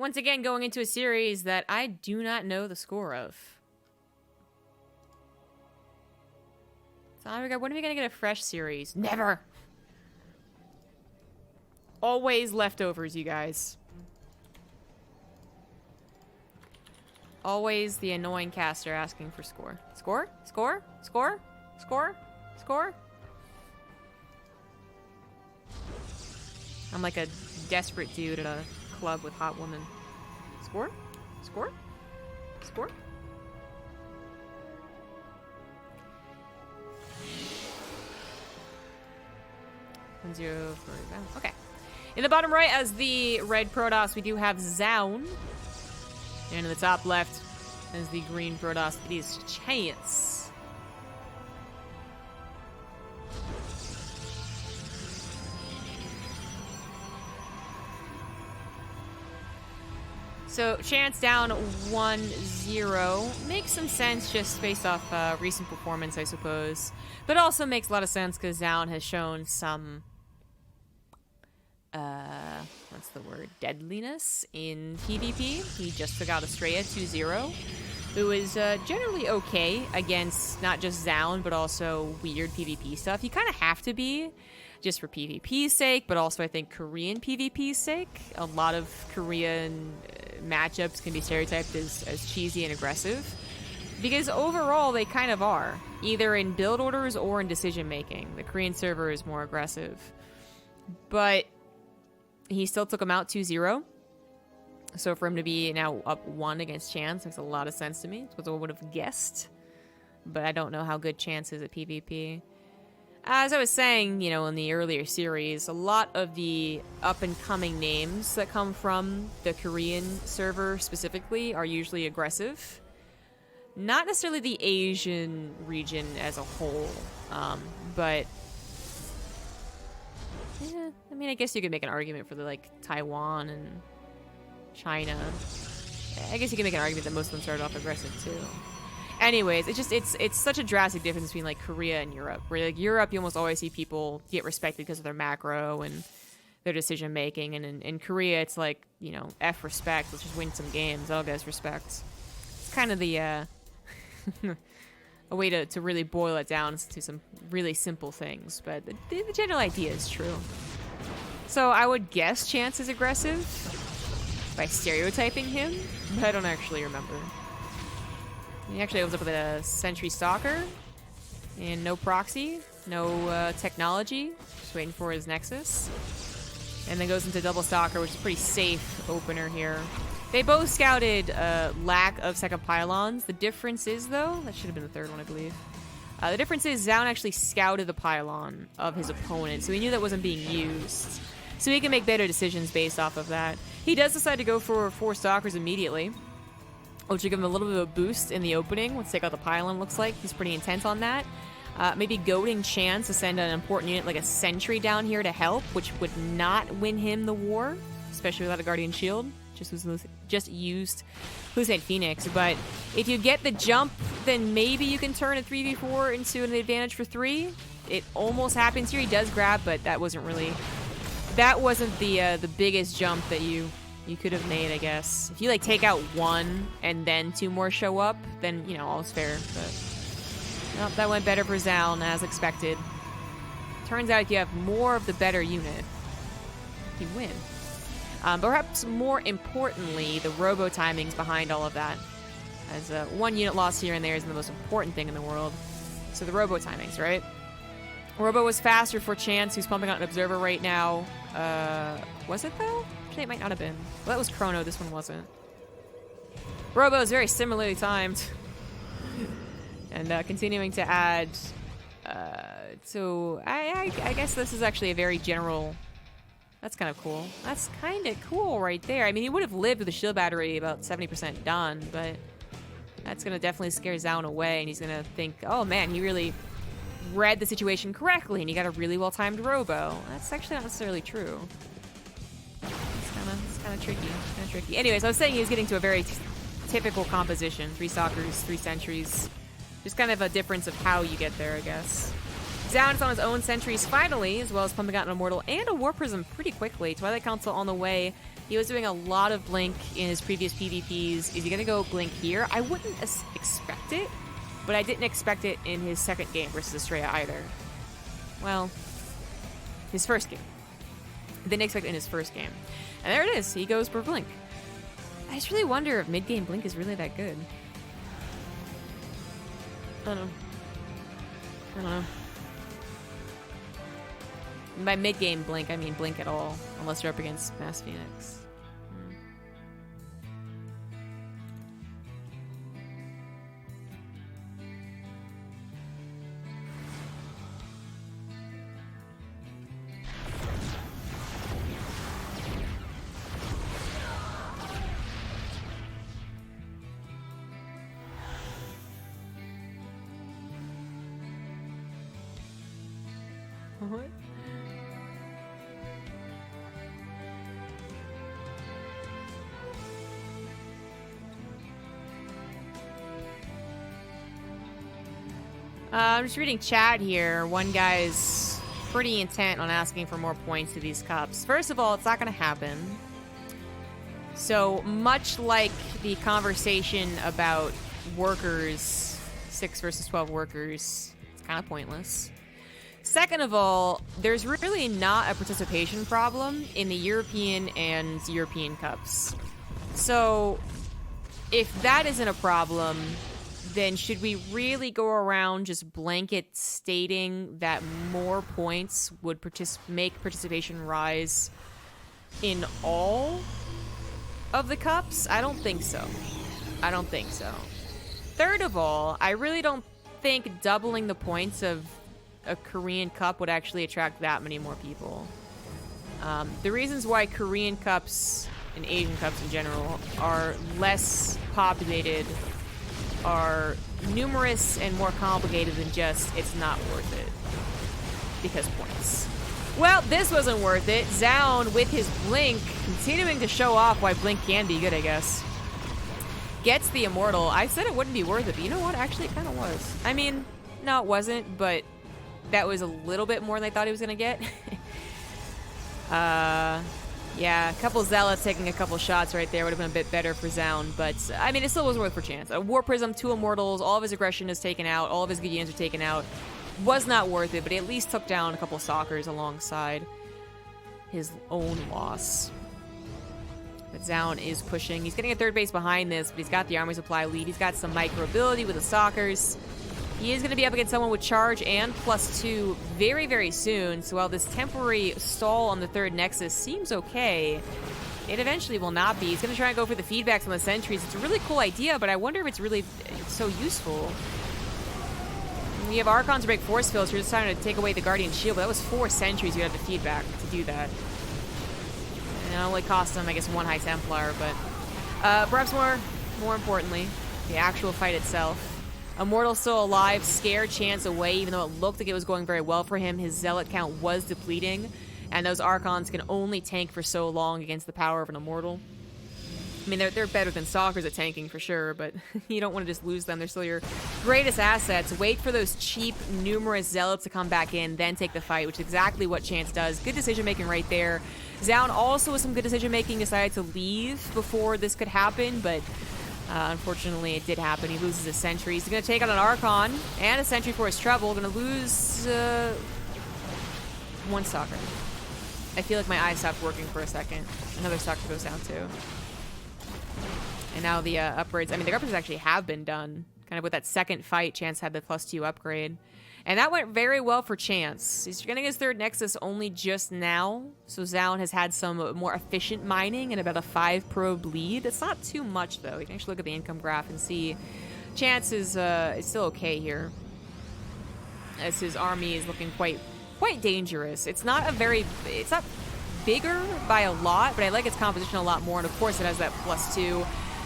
Once again, going into a series that I do not know the score of. So, when are we gonna get a fresh series? Never! Always leftovers, you guys. Always the annoying caster asking for score. Score? Score? Score? Score? Score? I'm like a desperate dude at a club with hot women. Score? Score? Score? One zero for them. Okay. In the bottom right, as the red Protoss, we do have Zoun. And in the top left, as the green Protoss, it is Chance. So, Chance down 1-0. Makes some sense just based off recent performance, I suppose. But also makes a lot of sense because Zoun has shown some... what's the word? Deadliness in PvP. He just took out Estrella 2-0, who is generally okay against not just Zoun, but also weird PvP stuff. You kind of have to be, just for PvP's sake, but also I think Korean PvP's sake. A lot of Korean matchups can be stereotyped as cheesy and aggressive, because overall they kind of are, either in build orders or in decision making. The Korean server is more aggressive, but he still took him out 2-0. So for him to be now up 1 against Chance makes a lot of sense to me. It's what I would have guessed. But I don't know how good Chance is at PvP. As I was saying, you know, in the earlier series, a lot of the up-and-coming names that come from the Korean server specifically are usually aggressive. Not necessarily the Asian region as a whole, but... yeah, I mean, I guess you could make an argument for the, like, Taiwan and China. I guess you can make an argument that most of them started off aggressive, too. Anyways, it's such a drastic difference between, like, Korea and Europe. Where, like, Europe, you almost always see people get respected because of their macro and their decision-making. And in Korea, it's like, you know, F respect. Let's just win some games. All guys respect. It's kind of the, a way to really boil it down to some really simple things, but the general idea is true. So I would guess Chance is aggressive by stereotyping him, but I don't actually remember. He actually opens up with a Sentry Stalker and no proxy, no technology, just waiting for his Nexus, and then goes into double Stalker, which is a pretty safe opener here. They both scouted lack of second pylons. The difference is, though, that should have been the third one, I believe. The difference is Zoun actually scouted the pylon of his opponent, so he knew that wasn't being used. So he can make better decisions based off of that. He does decide to go for 4 Stalkers immediately, which will give him a little bit of a boost in the opening. Let's take out the pylon, looks like. He's pretty intent on that. Maybe goading Chance to send an important unit like a Sentry down here to help, which would not win him the war, especially without a Guardian Shield. Just used Hussein Phoenix. But if you get the jump, then maybe you can turn a 3v4 into an advantage for 3. It almost happens here. He does grab, but that wasn't really... that wasn't the biggest jump that you could have made, I guess. If you, like, take out 1 and then 2 more show up, then, you know, all is fair. But nope, that went better for Zoun, as expected. Turns out if you have more of the better unit, you win. But perhaps more importantly, the robo timings behind all of that. As 1 unit loss here and there isn't the most important thing in the world. So the robo timings, right? Robo was faster for Chance, who's pumping out an Observer right now. Was it, though? Actually, it might not have been. Well, that was Chrono. This one wasn't. Robo is very similarly timed. And continuing to add... so I guess this is actually a very general... That's kind of cool. That's kind of cool right there. I mean, he would have lived with the shield battery about 70% done, but that's going to definitely scare Zoun away, and he's going to think, oh man, he really read the situation correctly, and he got a really well-timed robo. That's actually not necessarily true. It's kind of tricky. Anyways, I was saying he was getting to a very typical composition. 3 Stalkers, 3 Sentries. Just kind of a difference of how you get there, I guess. Zoun is on his own Sentries finally, as well as pumping out an Immortal and a War Prism pretty quickly. Twilight Council on the way. He was doing a lot of Blink in his previous PvPs. Is he going to go Blink here? I wouldn't expect it, but I didn't expect it in his second game versus Estrella either. Well, his first game. I didn't expect it in his first game. And there it is. He goes for Blink. I just really wonder if mid-game Blink is really that good. I don't know. By mid-game Blink, I mean Blink at all. Unless you're up against Mass Phoenix. What? I'm just reading chat here. One guy's pretty intent on asking for more points to these cups. First of all, it's not going to happen. So much like the conversation about workers, 6 versus 12 workers, it's kind of pointless. Second of all, there's really not a participation problem in the European and European Cups. So if that isn't a problem, then should we really go around just blanket stating that more points would make participation rise in all of the cups? I don't think so. I don't think so. Third of all, I really don't think doubling the points of a Korean Cup would actually attract that many more people. The reasons why Korean Cups and Asian Cups in general are less populated are numerous and more complicated than just it's not worth it because points. Well, this wasn't worth it. Zoun with his Blink continuing to show off why Blink can be good, I guess. Gets the Immortal. I said it wouldn't be worth it, but you know what? Actually, it kind of was. I mean, no, it wasn't, but that was a little bit more than I thought he was going to get. Yeah, a couple Zealots taking a couple shots right there would have been a bit better for Zoun, but I mean, it still was worth for chance. A War Prism, 2 Immortals, all of his aggression is taken out, all of his good units are taken out. Was not worth it, but he at least took down a couple Stalkers alongside his own loss. But Zoun is pushing. He's getting a third base behind this, but he's got the army supply lead. He's got some micro ability with the Stalkers. He is going to be up against someone with charge and +2 very, very soon. So while this temporary stall on the third Nexus seems okay, it eventually will not be. He's going to try and go for the feedbacks on the sentries. It's a really cool idea, but I wonder if it's really so useful. We have Archons to break force fields. We're just trying to take away the Guardian Shield, but that was 4 sentries you had to feedback to do that. And it only cost him, I guess, 1 High Templar, but perhaps more importantly, the actual fight itself. Immortal still alive, scared Chance away, even though it looked like it was going very well for him. His Zealot count was depleting, and those Archons can only tank for so long against the power of an Immortal. I mean, they're better than Stalkers at tanking for sure, but you don't want to just lose them. They're still your greatest assets. Wait for those cheap, numerous Zealots to come back in, then take the fight, which is exactly what Chance does. Good decision-making right there. Zoun also with some good decision-making decided to leave before this could happen, but unfortunately, it did happen. He loses his sentry. He's going to take out an Archon and a sentry for his trouble. Going to lose 1 Stalker. I feel like my eye stopped working for a second. Another Stalker goes down too. And now the upgrades. I mean, the upgrades actually have been done. Kind of with that second fight, Chance had the +2 upgrade. And that went very well for Chance. He's getting his third Nexus only just now. So Zoun has had some more efficient mining and about a 5 probe lead. It's not too much, though. You can actually look at the income graph and see Chance is still okay here. As his army is looking quite dangerous. It's not bigger by a lot, but I like its composition a lot more. And of course, it has that +2.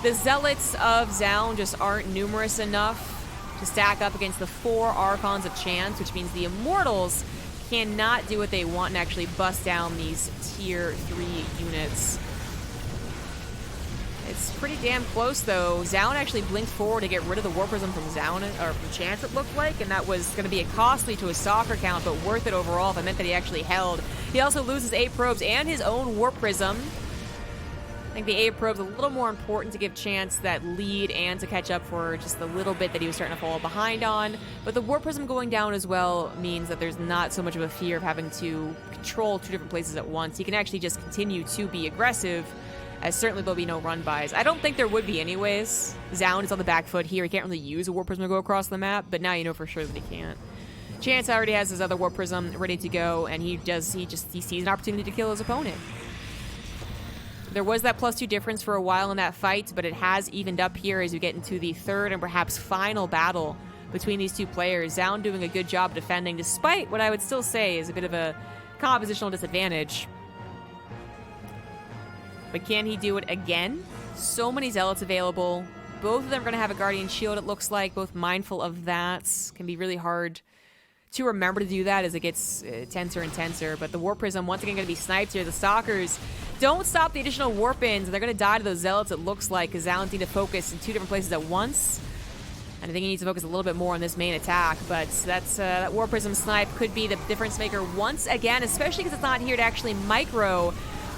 The Zealots of Zoun just aren't numerous enough to stack up against the 4 Archons of Chance, which means the Immortals cannot do what they want and actually bust down these tier 3 units. It's pretty damn close, though. Zoun actually blinked forward to get rid of the War Prism from Zoun, or from Chance, it looked like, and that was going to be costly to his Stalker count, but worth it overall if it meant that he actually held. He also loses 8 probes and his own War Prism. think the 8 probes a little more important to give Chance that lead and to catch up for just the little bit that he was starting to fall behind on. But the Warp Prism going down as well means that there's not so much of a fear of having to control 2 different places at once. He can actually just continue to be aggressive, as certainly there'll be no run-bys. I don't think there would be anyways. Zoun is on the back foot here. He can't really use a Warp Prism to go across the map, but now you know for sure that he can't. Chance already has his other Warp Prism ready to go, and he sees an opportunity to kill his opponent. There was that +2 difference for a while in that fight, but it has evened up here as you get into the third and perhaps final battle between these 2 players. Zoun doing a good job defending, despite what I would still say is a bit of a compositional disadvantage. But can he do it again? So many Zealots available. Both of them are going to have a Guardian Shield, it looks like. Both mindful of that. Can be really hard to remember to do that as it gets tenser and tenser. But the Warp Prism, once again, going to be sniped here. The Stalkers don't stop the additional Warp-ins. They're going to die to those Zealots, it looks like, because Zoun's need to focus in 2 different places at once. And I think he needs to focus a little bit more on this main attack. But that's that Warp Prism snipe could be the difference maker once again, especially because it's not here to actually micro,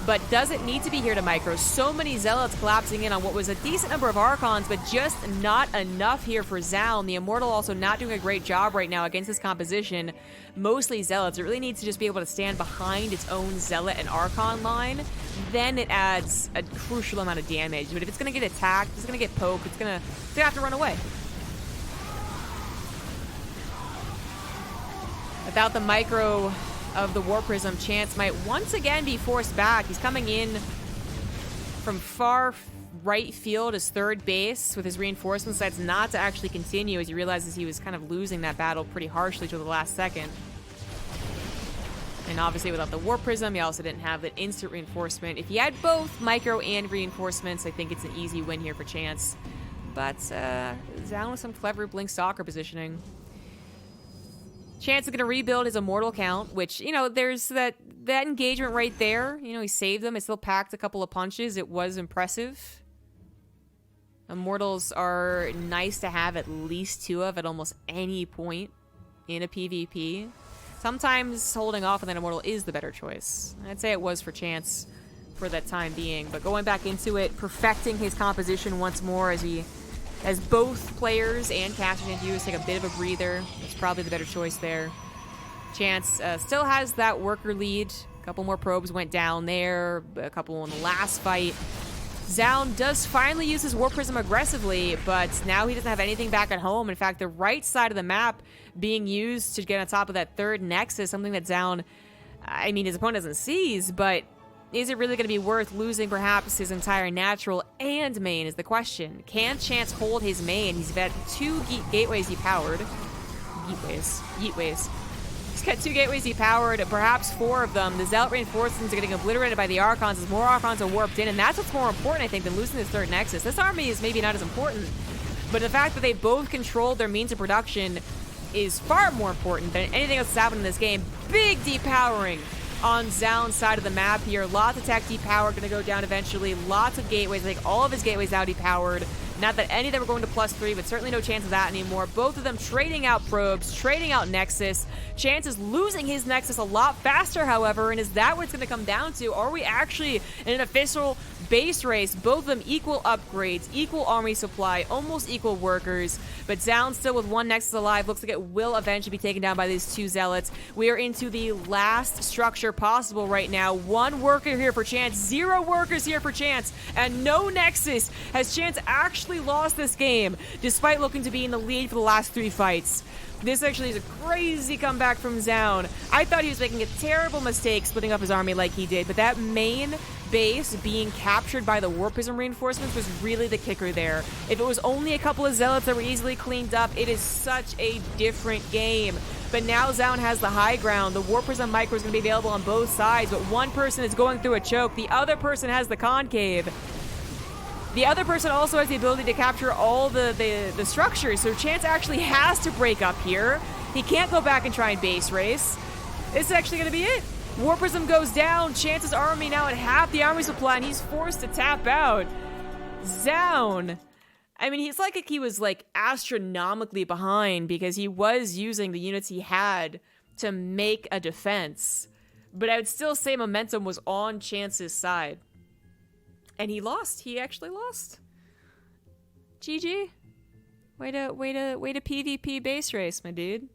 but doesn't need to be here to micro. So many Zealots collapsing in on what was a decent number of Archons, but just not enough here for Zoun. The Immortal also not doing a great job right now against this composition. Mostly Zealots. It really needs to just be able to stand behind its own Zealot and Archon line. Then it adds a crucial amount of damage. But if it's going to get attacked, if it's going to get poked, it's going to have to run away. Without the micro of the Warp Prism, Chance might once again be forced back. He's coming in from far right field as third base with his reinforcements. Decides not to actually continue as he realizes he was kind of losing that battle pretty harshly to the last second. And obviously without the Warp Prism, he also didn't have that instant reinforcement. If he had both micro and reinforcements, I think it's an easy win here for Chance. But Zoun with some clever Blink Stalker positioning. Chance is going to rebuild his Immortal count, which, you know, there's that engagement right there. You know, he saved them. It still packed a couple of punches. It was impressive. Immortals are nice to have at least 2 of at almost any point in a PvP. Sometimes holding off on that Immortal is the better choice. I'd say it was for Chance for that time being. But going back into it, perfecting his composition once more as both players and casters and viewers take a bit of a breather. It's probably the better choice there. Chance still has that worker lead. A couple more probes went down there. A couple in the last fight. Zoun does finally use his Warp Prism aggressively, but now he doesn't have anything back at home. In fact, the right side of the map being used to get on top of that third Nexus, something that Zoun, I mean, his opponent doesn't seize, but is it really going to be worth losing perhaps his entire natural and main is the question. Can Chance hold his main? He's got 2 gateways depowered. Yeetways. He's got 2 gateways depowered, perhaps 4 of them. The Zealot reinforcements are getting obliterated by the Archons as more Archons are warped in, and that's what's more important, I think, than losing this third Nexus. This army is maybe not as important, but the fact that they both controlled their means of production is far more important than anything else that's happened in this game. Big depowering on Zoun's side of the map here. Lots of tech depowered, going to go down eventually. Lots of gateways. I think all of his gateways now depowered. Not that any of them are going to +3, but certainly no chance of that anymore. Both of them trading out probes, trading out Nexus. Chance is losing his Nexus a lot faster, however, and is that what it's going to come down to? Are we actually in an official base race? Both of them equal upgrades, equal army supply, almost equal workers, but Zoun still with 1 Nexus alive. Looks like it will eventually be taken down by these 2 Zealots. We are into the last structure possible right now. 1 worker here for Chance, 0 workers here for Chance, and no Nexus. Has Chance actually lost this game, despite looking to be in the lead for the last 3 fights? This actually is a crazy comeback from Zoun. I thought he was making a terrible mistake splitting up his army like he did, but that main base being captured by the Warp Prism reinforcements was really the kicker there. If it was only a couple of Zealots that were easily cleaned up, it is such a different game. But now Zoun has the high ground. The Warp Prism micro is going to be available on both sides, but one person is going through a choke. The other person has the concave. The other person also has the ability to capture all the structures, so Chance actually has to break up here. He can't go back and try and base race. This is actually going to be it. Warp Prism goes down. Chance's army now at half the army supply, and he's forced to tap out. Zoun. I mean, it's like he was like astronomically behind because he was using the units he had to make a defense. But I would still say momentum was on Chance's side. And he lost. He actually lost. GG. Way to PvP base race, my dude.